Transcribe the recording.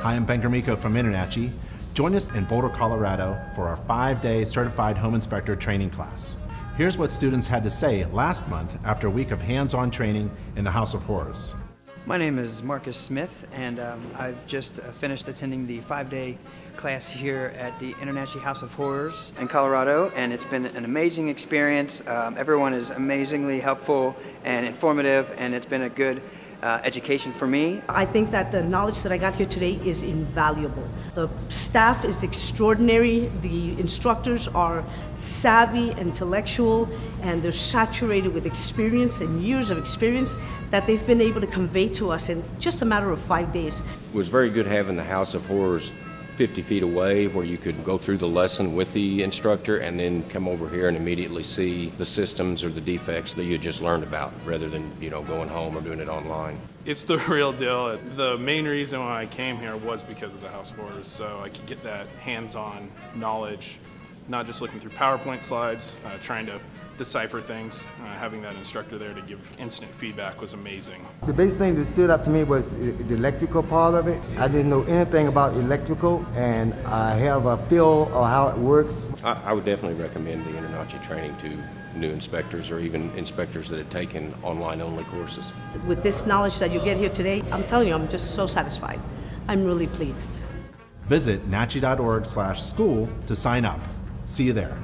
Hi, I'm Ben Gromiko from InterNACHI. Join us in Boulder, Colorado for our 5-day Certified Home Inspector training class. Here's what students had to say last month after a week of hands-on training in the House of Horrors. My name is Marcus Smith, and I've just finished attending the 5-day class here at the InterNACHI House of Horrors in Colorado, and it's been an amazing experience. Everyone is amazingly helpful and informative, and it's been a good education for me. I think that the knowledge that I got here today is invaluable. The staff is extraordinary, the instructors are savvy, intellectual, and they're saturated with experience and years of experience that they've been able to convey to us in just a matter of 5 days. It was very good having the House of Horrors 50 feet away where you could go through the lesson with the instructor and then come over here and immediately see the systems or the defects that you just learned about rather than, going home or doing it online. It's the real deal. The main reason why I came here was because of the House of Horrors, so I could get that hands-on knowledge, not just looking through PowerPoint slides, trying to decipher things. Having that instructor there to give instant feedback was amazing. The biggest thing that stood out to me was the electrical part of it. I didn't know anything about electrical, and I have a feel of how it works. I would definitely recommend the InterNACHI training to new inspectors or even inspectors that have taken online-only courses. With this knowledge that you get here today, I'm telling you, I'm just so satisfied. I'm really pleased. Visit nachi.org/school to sign up. See you there.